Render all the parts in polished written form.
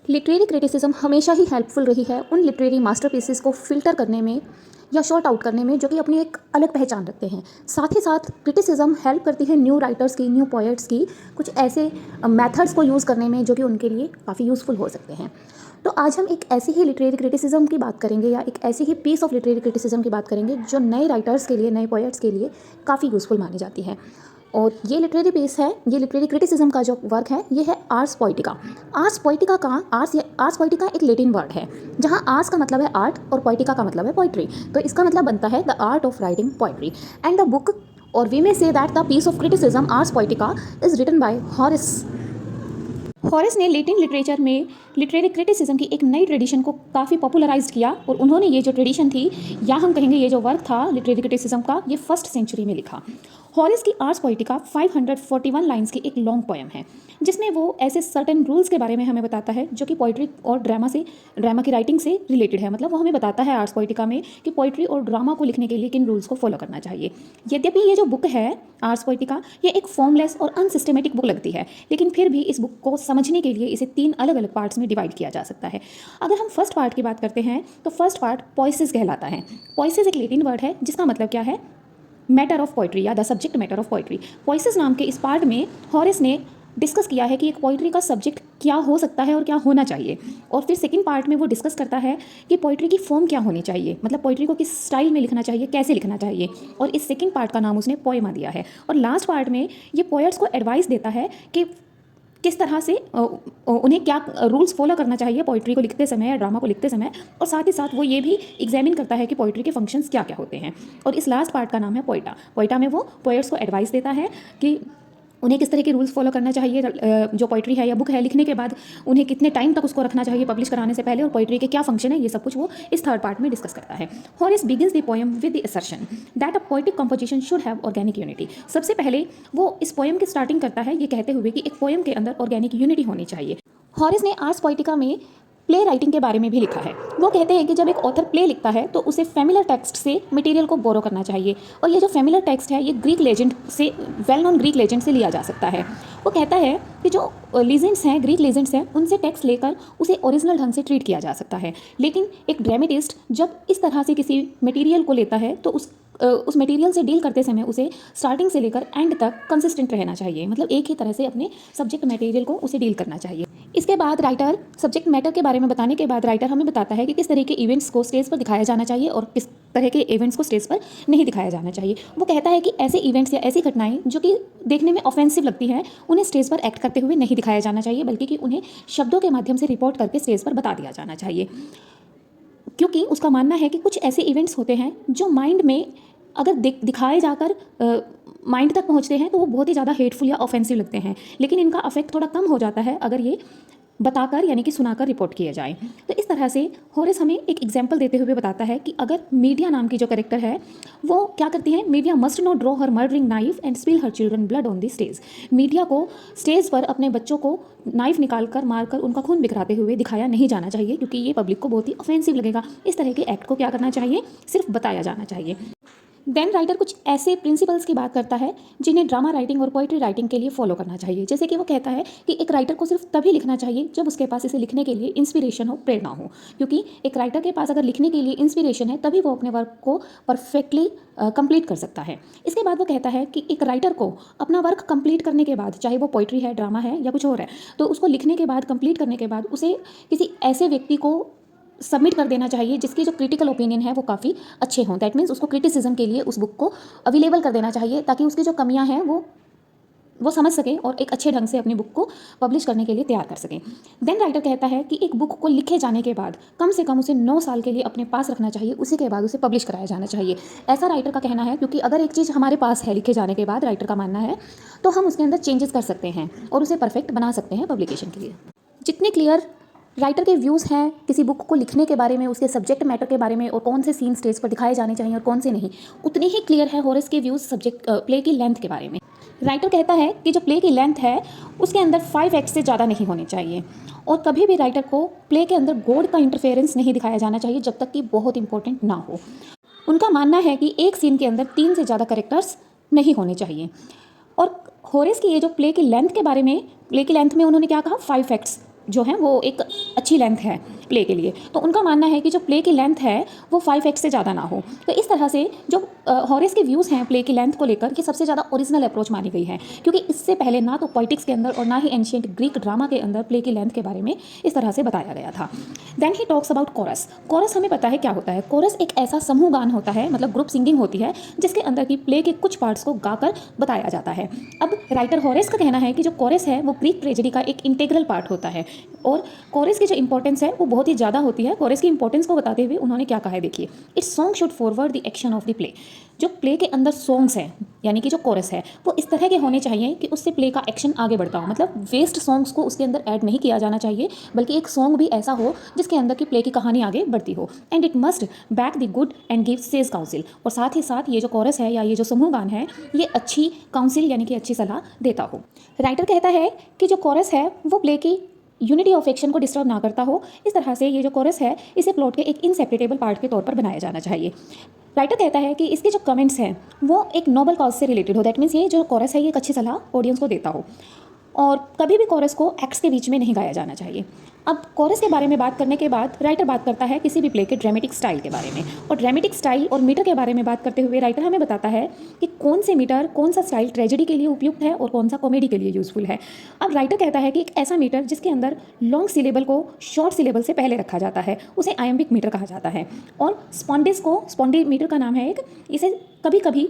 Literary criticism हमेशा ही helpful रही है उन लिटरेरी मास्टरपीसेस को फिल्टर करने में या शॉर्ट आउट करने में जो कि अपनी एक अलग पहचान रखते हैं। साथ ही साथ क्रिटिसिज्म हेल्प करती है न्यू राइटर्स की, न्यू पोएट्स की कुछ ऐसे मेथड्स को यूज़ करने में जो कि उनके लिए काफ़ी यूज़फुल हो सकते हैं। तो आज हम एक ऐसी ही लिटरेरी क्रिटिसिज्म की बात करेंगे या एक ऐसी ही पीस ऑफ लिटरेरी क्रिटिसिज्म की बात करेंगे जो नए राइटर्स के लिए, नए पोएट्स के लिए काफ़ी यूज़फुल मानी जाती है। और ये लिटरेरी पीस है, ये लिटरेरी क्रिटिसिज्म का जो वर्क है ये है आर्स पोइटिका। आर्स पोइटिका का आर्स पोइटिका एक लैटिन वर्ड है जहाँ आर्स का मतलब है आर्ट और पोइटिका का मतलब है पोइट्री। तो इसका मतलब बनता है the art of writing poetry and the book, और we may say that the piece of criticism Ars Poetica is written by Horace. Horace ने लैटिन लिटरेचर में लिटरेरी क्रिटिसिज्म की एक नई ट्रेडिशन को काफ़ी पॉपुलराइज्ड किया, और उन्होंने ये जो ट्रेडिशन थी या हम कहेंगे ये जो वर्क था लिटरेरी क्रिटिसिज्म का, ये फर्स्ट सेंचुरी में लिखा। हॉरेस की आर्स पोइटिका 541 लाइन्स की एक लॉन्ग पोएम है जिसमें वो ऐसे सर्टेन रूल्स के बारे में हमें बताता है जो कि पोइट्री और ड्रामा की राइटिंग से रिलेटेड है। मतलब वो हमें बताता है आर्स पोइटिका में कि पोइट्री और ड्रामा को लिखने के लिए किन रूल्स को फॉलो करना चाहिए। यद्यपि ये जो बुक है आर्स पोइटिका, ये एक फॉर्मलेस और अनसिस्टेमेटिक बुक लगती है, लेकिन फिर भी इस बुक को समझने के लिए इसे 3 अलग अलग पार्ट्स में डिवाइड किया जा सकता है। अगर हम फर्स्ट पार्ट की बात करते हैं तो फर्स्ट पार्ट पोइसेस कहलाता है। पोइसेस एक लैटिन वर्ड है जिसका मतलब क्या है, मैटर ऑफ पोइट्री या the subject matter of poetry. पोइसेस नाम के इस पार्ट में हॉरेस ने डिस्कस किया है कि एक पोइट्री का सब्जेक्ट क्या हो सकता है और क्या होना चाहिए, और फिर सेकंड पार्ट में वो डिस्कस करता है कि पोइट्री की फॉर्म क्या होनी चाहिए, मतलब पोइट्री को किस स्टाइल में लिखना चाहिए, कैसे लिखना चाहिए, और इस सेकंड पार्ट का नाम उसने पोएमा दिया है। और लास्ट पार्ट में ये पोएट्स को एडवाइस देता है कि किस तरह से उन्हें क्या रूल्स फॉलो करना चाहिए पोइट्री को लिखते समय या ड्रामा को लिखते समय, और साथ ही साथ वो ये भी एग्जामिन करता है कि पोइट्री के फंक्शंस क्या क्या होते हैं। और इस लास्ट पार्ट का नाम है पोइटा। पोइटा में वो पोएट्स को एडवाइस देता है कि उन्हें किस तरह के रूल्स फॉलो करना चाहिए, जो पोइट्री है या बुक है लिखने के बाद उन्हें कितने टाइम तक उसको रखना चाहिए पब्लिश कराने से पहले, और पोइट्री के क्या फंक्शन है, ये सब कुछ वो इस थर्ड पार्ट में डिस्कस करता है। Horace begins the poem with the assertion that a poetic composition should have organic unity. सबसे पहले वो इस पोएम की स्टार्टिंग करता है ये कहते हुए कि एक पोएम के अंदर ऑर्गेनिक यूनिटी होनी चाहिए। हॉरेस ने आर्स पोइटिका में प्ले राइटिंग के बारे में भी लिखा है। वो कहते हैं कि जब एक ऑथर प्ले लिखता है तो उसे फेमिलर टेक्स्ट से मटेरियल को बोरो करना चाहिए, और ये जो फेमिलर टेक्स्ट है ये ग्रीक लेजेंड से, वेल नोन ग्रीक लेजेंड से लिया जा सकता है। वो कहता है कि जो लीजेंड्स हैं, ग्रीक लीजेंड्स हैं, उनसे टेक्स्ट लेकर उसे ओरिजिनल ढंग से ट्रीट किया जा सकता है, लेकिन एक ड्रामेटिस्ट जब इस तरह से किसी मटेरियल को लेता है तो उस मटेरियल से डील करते समय उसे स्टार्टिंग से लेकर एंड तक कंसिस्टेंट रहना चाहिए, मतलब एक ही तरह से अपने सब्जेक्ट मटेरियल को उसे डील करना चाहिए। इसके बाद राइटर सब्जेक्ट मैटर के बारे में बताने के बाद राइटर हमें बताता है कि किस तरह के इवेंट्स को स्टेज पर दिखाया जाना चाहिए और किस तरह के इवेंट्स को स्टेज पर नहीं दिखाया जाना चाहिए। वो कहता है कि ऐसे इवेंट्स या ऐसी घटनाएं जो कि देखने में ऑफेंसिव लगती हैं उन्हें स्टेज पर एक्ट करते हुए नहीं दिखाया जाना चाहिए, बल्कि कि उन्हें शब्दों के माध्यम से रिपोर्ट करके स्टेज पर बता दिया जाना चाहिए, क्योंकि उसका मानना है कि कुछ ऐसे इवेंट्स होते हैं जो माइंड में अगर दिखाए जाकर माइंड तक पहुंचते हैं तो वो बहुत ही ज़्यादा हेटफुल या ऑफेंसिव लगते हैं, लेकिन इनका अफेक्ट थोड़ा कम हो जाता है अगर ये बताकर यानी कि सुनाकर रिपोर्ट किए जाए। तो इस तरह से हॉरेस हमें एक एग्जाम्पल देते हुए बताता है कि अगर मीडिया नाम की जो कैरेक्टर है वो क्या करती है, media must not draw her murdering knife and spill her children blood on the stage. Media को स्टेज पर अपने बच्चों को नाइफ निकालकर मारकर उनका खून बिखराते हुए दिखाया नहीं जाना चाहिए, क्योंकि ये पब्लिक को बहुत ही ऑफेंसिव लगेगा। इस तरह के एक्ट को क्या करना चाहिए, सिर्फ बताया जाना चाहिए। देन राइटर कुछ ऐसे प्रिंसिपल्स की बात करता है जिन्हें ड्रामा राइटिंग और पोइट्री राइटिंग के लिए फॉलो करना चाहिए। जैसे कि वो कहता है कि एक राइटर को सिर्फ तभी लिखना चाहिए जब उसके पास इसे लिखने के लिए इंस्पिरेशन हो, प्रेरणा हो, क्योंकि एक राइटर के पास अगर लिखने के लिए इंस्पिरेशन है तभी वो अपने वर्क को परफेक्टली कंप्लीट कर सकता है। इसके बाद वो कहता है कि एक राइटर को अपना वर्क कंप्लीट करने के बाद, चाहे वो पोइट्री है, ड्रामा है या कुछ और है, तो उसको लिखने के बाद, कंप्लीट करने के बाद उसे किसी ऐसे व्यक्ति को सबमिट कर देना चाहिए जिसकी जो क्रिटिकल ओपिनियन है वो काफ़ी अच्छे हों। दैट मीन्स उसको क्रिटिसिज्म के लिए उस बुक को अवेलेबल कर देना चाहिए ताकि उसकी जो कमियां हैं वो समझ सकें और एक अच्छे ढंग से अपनी बुक को पब्लिश करने के लिए तैयार कर सकें। देन राइटर कहता है कि एक बुक को लिखे जाने के बाद कम से कम उसे 9 साल के लिए अपने पास रखना चाहिए, उसी के बाद उसे पब्लिश कराया जाना चाहिए। ऐसा राइटर का कहना है, क्योंकि अगर एक चीज़ हमारे पास है लिखे जाने के बाद, राइटर का मानना है, तो हम उसके अंदर चेंजेस कर सकते हैं और उसे परफेक्ट बना सकते हैं पब्लिकेशन के लिए। जितने क्लियर राइटर के व्यूज़ हैं किसी बुक को लिखने के बारे में, उसके सब्जेक्ट मैटर के बारे में और कौन से सीन स्टेज पर दिखाए जाने चाहिए और कौन से नहीं, उतने ही क्लियर है हॉरेस के व्यूज़ सब्जेक्ट प्ले की लेंथ के बारे में। राइटर कहता है कि जो प्ले की लेंथ है उसके अंदर 5 एक्ट से ज़्यादा नहीं होनी चाहिए, और कभी भी राइटर को प्ले के अंदर गॉड का इंटरफेरेंस नहीं दिखाया जाना चाहिए जब तक कि बहुत इंपॉर्टेंट ना हो। उनका मानना है कि एक सीन के अंदर 3 से ज़्यादा कैरेक्टर्स नहीं होने चाहिए। और हॉरेस की ये जो प्ले की लेंथ के बारे में, प्ले की लेंथ में उन्होंने क्या कहा, 5 एक्ट्स, जो है वो एक अच्छी लेंथ है प्ले के लिए। तो उनका मानना है कि जो प्ले की लेंथ है वो 5x से ज़्यादा ना हो। तो इस तरह से जो हॉरेस के व्यूज़ हैं प्ले की लेंथ को लेकर कि सबसे ज़्यादा ओरिजिनल अप्रोच मानी गई है, क्योंकि इससे पहले ना तो पोइटिक्स के अंदर और ना ही एंशियंट ग्रीक ड्रामा के अंदर प्ले की लेंथ के बारे में इस तरह से बताया गया था। Then he talks about chorus. Chorus हमें पता है क्या होता है। कोरस एक ऐसा समूह गान होता है, मतलब ग्रुप सिंगिंग होती है, जिसके अंदर की प्ले के कुछ पार्ट्स को गाकर बताया जाता है। अब राइटर हॉरेस का कहना है कि जो कोरस है वो ग्रीक ट्रेजेडी का एक इंटीग्रल पार्ट होता है और कोरस की जो इंपॉर्टेंस है वो बहुत ही ज़्यादा होती है। कोरस की इंपॉर्टेंस को बताते हुए उन्होंने क्या कहा है, देखिए, it's song should forward the action of the play. जो प्ले के अंदर सॉन्ग्स हैं यानी कि जो कोरस है वो इस तरह के होने चाहिए कि उससे प्ले का एक्शन आगे बढ़ता हो, मतलब वेस्ट सॉन्ग्स को उसके अंदर ऐड नहीं किया जाना चाहिए, बल्कि एक सॉन्ग भी ऐसा हो जिसके अंदर की प्ले की कहानी आगे बढ़ती हो। And it must back the good and give says council. और साथ ही साथ ये जो कोरस है या ये जो समूह गान है ये अच्छी काउंसिल यानी कि अच्छी सलाह देता हो। राइटर कहता है कि जो कोरस है वो प्ले की यूनिटी ऑफ एक्शन को डिस्टर्ब ना करता हो। इस तरह से ये जो कोरस है इसे प्लॉट के एक इनसेपरेटेबल पार्ट के तौर पर बनाया जाना चाहिए। राइटर कहता है कि इसके जो कमेंट्स हैं वो एक नोबल कॉज से रिलेटेड हो। दैट मीन्स ये जो कोरस है ये एक अच्छी सलाह ऑडियंस को देता हो और कभी भी कोरस को एक्ट्स के बीच में नहीं गाया जाना चाहिए। अब कोरस के बारे में बात करने के बाद राइटर बात करता है किसी भी प्ले के ड्रामेटिक स्टाइल के बारे में, और ड्रामेटिक स्टाइल और मीटर के बारे में बात करते हुए राइटर हमें बताता है कि कौन से मीटर, कौन सा स्टाइल ट्रेजेडी के लिए उपयुक्त है और कौन सा कॉमेडी के लिए यूजफुल है। अब राइटर कहता है कि एक ऐसा मीटर जिसके अंदर लॉन्ग सिलेबल को शॉर्ट सिलेबल से पहले रखा जाता है उसे आयम्बिक मीटर कहा जाता है, और स्पॉन्डी मीटर का नाम है एक, इसे कभी कभी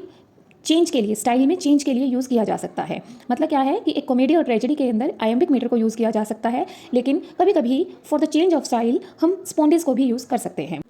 चेंज के लिए, स्टाइल में चेंज के लिए यूज़ किया जा सकता है। मतलब क्या है कि एक कॉमेडी और ट्रेजेडी के अंदर आयम्बिक मीटर को यूज़ किया जा सकता है, लेकिन कभी कभी for the change of style हम स्पॉन्डिस को भी यूज़ कर सकते हैं।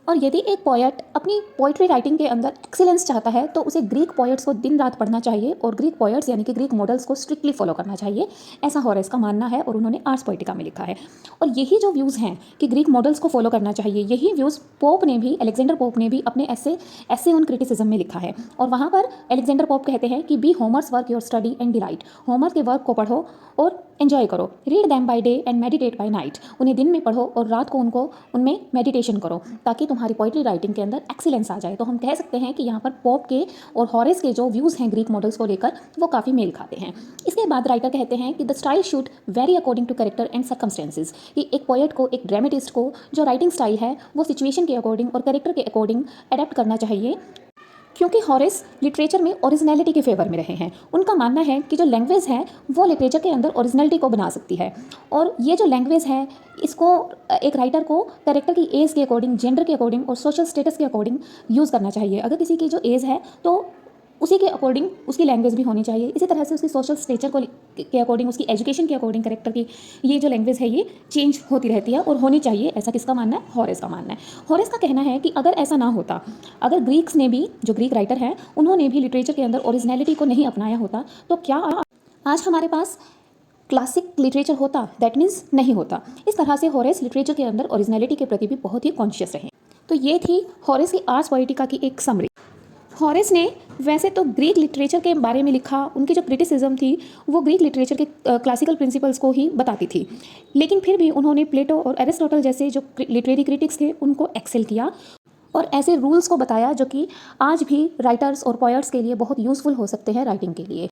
और यदि एक पोएट अपनी पोइट्री राइटिंग के अंदर एक्सीलेंस चाहता है तो उसे ग्रीक पोएट्स को दिन रात पढ़ना चाहिए और ग्रीक पोएट्स यानी कि ग्रीक मॉडल्स को स्ट्रिक्टली फॉलो करना चाहिए, ऐसा हॉरेस का मानना है और उन्होंने आर्ट्स पोएटिका में लिखा है। और यही जो व्यूज़ हैं कि ग्रीक मॉडल्स को फॉलो करना चाहिए, यही व्यूज़ पोप ने भी, अलेक्जेंडर पोप ने भी अपने ऐसे ऑन क्रिटिसिज्म में लिखा है। और वहाँ पर अलेक्जेंडर पोप कहते हैं कि be Homer's work your study and delight. Homer के वर्क को पढ़ो और एंजॉय करो। Read them by day and meditate by night. उन्हें दिन में पढ़ो और रात को उनमें मेडिटेशन करो ताकि तुम्हारी पोइट्री राइटिंग के अंदर एक्सीलेंस आ जाए। तो हम कह सकते हैं कि यहाँ पर पोप के और हॉरेस के जो व्यूज़ हैं ग्रीक मॉडल्स को लेकर वो काफ़ी मेल खाते हैं। इसके बाद राइटर कहते हैं कि the style should vary according to character and circumstances, कि एक पोएट को, एक ड्रामेटिस्ट को जो राइटिंग स्टाइल है वो सिचुएशन के अकॉर्डिंग और कैरेक्टर के अकॉर्डिंग अडेप्ट करना चाहिए, क्योंकि हॉरेस लिटरेचर में ओरिजिनलिटी के फेवर में रहे हैं। उनका मानना है कि जो लैंग्वेज है वो लिटरेचर के अंदर ओरिजिनलिटी को बना सकती है, और ये जो लैंग्वेज है इसको एक राइटर को कैरेक्टर की एज के अकॉर्डिंग, जेंडर के अकॉर्डिंग और सोशल स्टेटस के अकॉर्डिंग यूज़ करना चाहिए। अगर किसी की जो एज है तो उसी के अकॉर्डिंग उसकी लैंग्वेज भी होनी चाहिए। इसी तरह से उसकी सोशल स्टेचर को के अकॉर्डिंग, उसकी एजुकेशन के अकॉर्डिंग कैरेक्टर की ये जो लैंग्वेज है ये चेंज होती रहती है और होनी चाहिए। ऐसा किसका मानना है? हॉरेस का मानना है। हॉरेस का कहना है कि अगर ऐसा ना होता, अगर ग्रीक्स ने भी, जो ग्रीक राइटर हैं उन्होंने भी लिटरेचर के अंदर ओरिजिनलिटी को नहीं अपनाया होता तो क्या आज हमारे पास क्लासिक लिटरेचर होता? दैट मीन्स नहीं होता। इस तरह से हॉरेस लिटरेचर के अंदर ओरिजिनलिटी के प्रति भी बहुत ही कॉन्शियस रहे। तो ये थी हॉरेस की आर्ट्स पोएटिका की एक समरी। हॉरेस ने वैसे तो ग्रीक लिटरेचर के बारे में लिखा, उनकी जो क्रिटिसिज्म थी वो ग्रीक लिटरेचर के क्लासिकल प्रिंसिपल्स को ही बताती थी, लेकिन फिर भी उन्होंने प्लेटो और एरिस्टोटल जैसे जो लिटरेरी क्रिटिक्स थे उनको एक्सेल किया और ऐसे रूल्स को बताया जो कि आज भी राइटर्स और पोएट्स के लिए बहुत यूज़फुल हो सकते हैं राइटिंग के लिए।